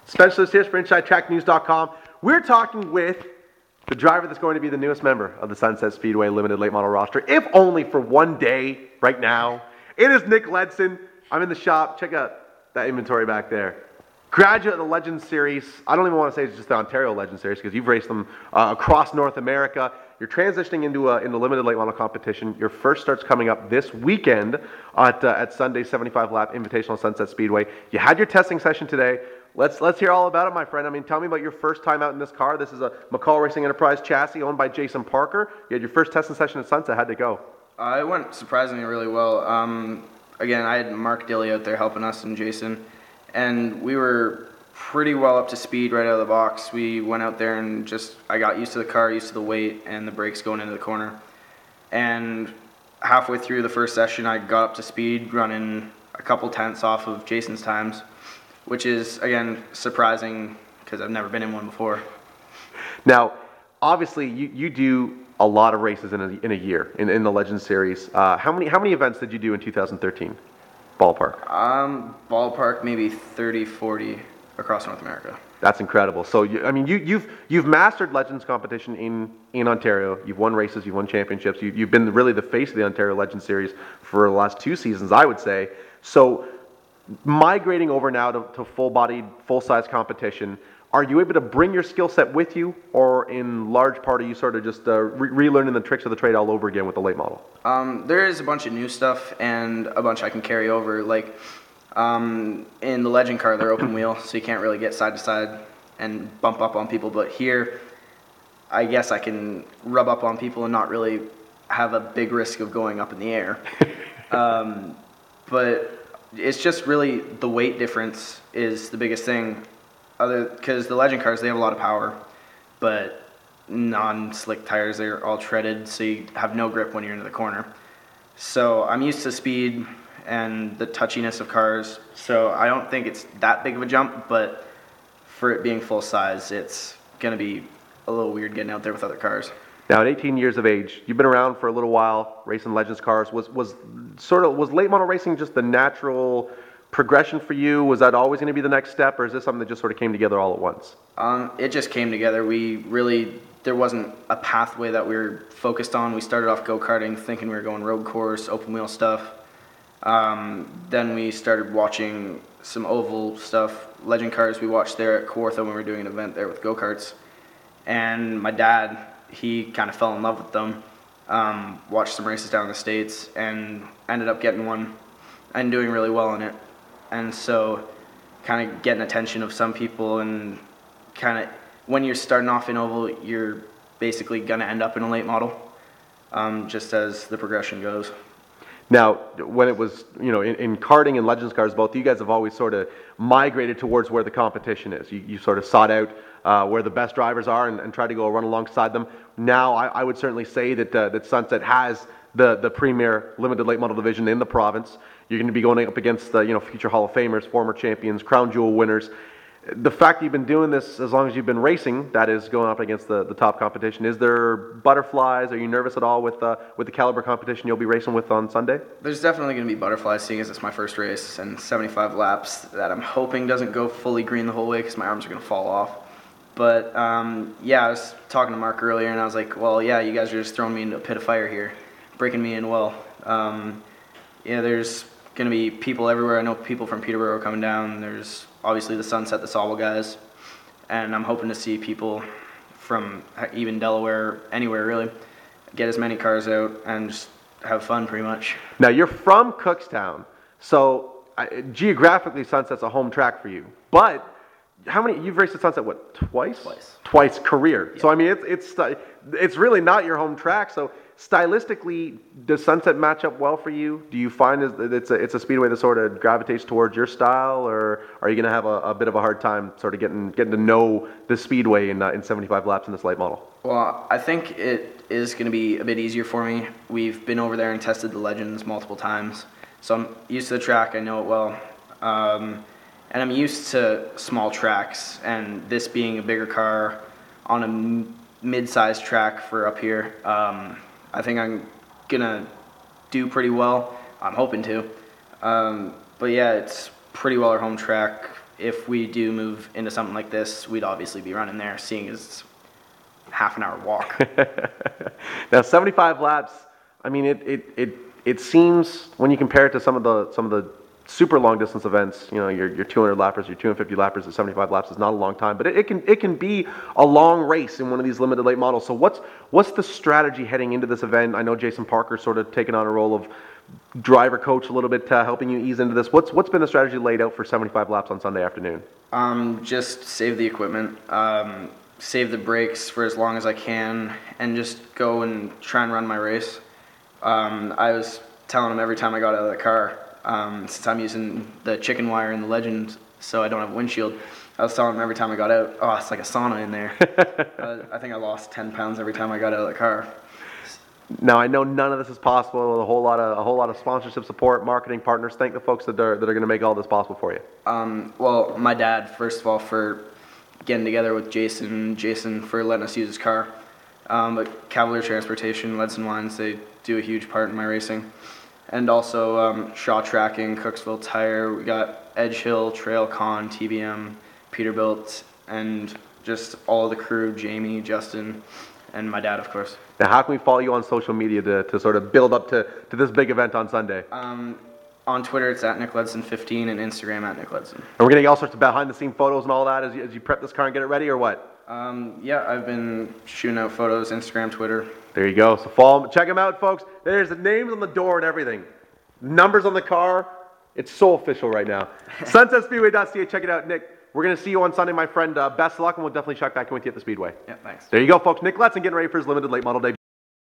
Specialist here for InsideTrackNews.com. We're talking with the driver that's going to be the newest member of the Sunset Speedway limited late model roster, if only for one day right now. It is Nick Ledson. I'm in the shop. Check out that inventory back there. Graduate of the Legends Series. I don't even want to say it's just the Ontario Legends Series because you've raced them across North America. You're transitioning into limited late model competition. Your first start's coming up this weekend at Sunday's 75-lap Invitational Sunset Speedway. You had your testing session today. Let's hear all about it, my friend. I mean, tell me about your first time out in this car. This is a McCall Racing Enterprise chassis owned by Jason Parker. You had your first testing session at Sunset. How'd it go? It went surprisingly really well. Again, I had Mark Dilly out there helping us and Jason, and we were pretty well up to speed right out of the box. We went out there and I got used to the car, used to the weight and the brakes going into the corner. And halfway through the first session, I got up to speed, running a couple tenths off of Jason's times, which is, again, surprising because I've never been in one before. Now, obviously, you do a lot of races in a year in the Legends Series. How many events did you do in 2013? Ballpark. Ballpark, maybe 30, 40 across North America. That's incredible. So, you've mastered Legends competition in Ontario. You've won races, you've won championships. You've been really the face of the Ontario Legends Series for the last 2 seasons, I would say. So, migrating over now to full-bodied, full-size competition, are you able to bring your skill set with you, or in large part are you sort of just relearning the tricks of the trade all over again with the late model? There is a bunch of new stuff and a bunch I can carry over. Like in the Legend car, they're open wheel, so you can't really get side to side and bump up on people. But here, I guess I can rub up on people and not really have a big risk of going up in the air. But it's just really the weight difference is the biggest thing. Because the Legend cars, they have a lot of power, but non-slick tires, they're all treaded, so you have no grip when you're into the corner. So I'm used to speed and the touchiness of cars, so I don't think it's that big of a jump, but for it being full size, it's going to be a little weird getting out there with other cars. Now, at 18 years of age, you've been around for a little while, racing Legends cars. Was late model racing just the natural progression for you? Was that always going to be the next step, or is this something that just sort of came together all at once? It just came together. There wasn't a pathway that we were focused on. We started off go-karting thinking we were going road course, open wheel stuff. Then we started watching some oval stuff. Legend cars we watched there at Kawartha when we were doing an event there with go-karts. And my dad, he kind of fell in love with them, watched some races down in the States, and ended up getting one and doing really well in it. And so kind of getting attention of some people, and kind of when you're starting off in oval, you're basically going to end up in a late model, just as the progression goes. Now, when it was, in karting and Legends cars, both you guys have always sort of migrated towards where the competition is. You sort of sought out where the best drivers are and tried to go run alongside them. Now, I would certainly say that Sunset has the premier limited late model division in the province. You're going to be going up against future Hall of Famers, former champions, crown jewel winners. The fact that you've been doing this as long as you've been racing, that is going up against the top competition. Is there butterflies? Are you nervous at all with the caliber competition you'll be racing with on Sunday? There's definitely going to be butterflies, seeing as it's my first race and 75 laps that I'm hoping doesn't go fully green the whole way because my arms are going to fall off. But yeah, I was talking to Mark earlier and I was like, well, yeah, you guys are just throwing me into a pit of fire here, breaking me in well. Yeah, there's going to be people everywhere. I know people from Peterborough coming down. There's obviously the Sunset, the Sauble guys, and I'm hoping to see people from even Delaware, anywhere really, get as many cars out and just have fun pretty much. Now, you're from Cookstown, so geographically Sunset's a home track for you, but you've raced at Sunset, what, twice? Twice career. Yeah. So I mean, it's really not your home track. So stylistically, does Sunset match up well for you? Do you find that it's a speedway that sort of gravitates towards your style, or are you going to have a bit of a hard time sort of getting to know the speedway in 75 laps in this light model? Well, I think it is going to be a bit easier for me. We've been over there and tested the Legends multiple times, so I'm used to the track. I know it well. And I'm used to small tracks, and this being a bigger car on a mid-sized track for up here, I think I'm going to do pretty well. I'm hoping to. But yeah, it's pretty well our home track. if we do move into something like this, we'd obviously be running there, seeing as half an hour walk. Now 75 laps. I mean, it seems when you compare it to some of the super long distance events, you know, your 200 lappers, your 250 lappers at 75 laps is not a long time, but it can be a long race in one of these limited late models. So what's the strategy heading into this event? I know Jason Parker's sort of taken on a role of driver coach a little bit, helping you ease into this. What's been the strategy laid out for 75 laps on Sunday afternoon? Just save the equipment, save the brakes for as long as I can, and just go and try and run my race. I was telling him every time I got out of the car, since I'm using the chicken wire in the Legend, so I don't have a windshield, I was telling him every time I got out, oh, it's like a sauna in there. I think I lost 10 pounds every time I got out of the car. Now I know none of this is possible with a whole lot of sponsorship support, marketing partners. Thank the folks that are going to make all this possible for you. Well, my dad, first of all, for getting together with Jason for letting us use his car. But Cavalier Transportation, Ledson Wines, they do a huge part in my racing. And also Shaw Tracking, Cooksville Tire, we got Edge Hill, Trail Con, TBM, Peterbilt, and just all of the crew, Jamie, Justin, and my dad, of course. Now, how can we follow you on social media to sort of build up to this big event on Sunday? On Twitter, it's at Nick Ledson 15, and Instagram at Nick Ledson. And we're going to get all sorts of behind-the-scene photos and all that as you prep this car and get it ready, or what? Yeah, I've been shooting out photos, Instagram, Twitter. There you go. So follow them. Check them out, folks. There's the names on the door and everything. Numbers on the car. It's so official right now. SunsetSpeedway.ca. Check it out. Nick, we're going to see you on Sunday, my friend. Best of luck, and we'll definitely check back in with you at the Speedway. Yeah, thanks. There you go, folks. Nick Ledson getting ready for his limited late model debut.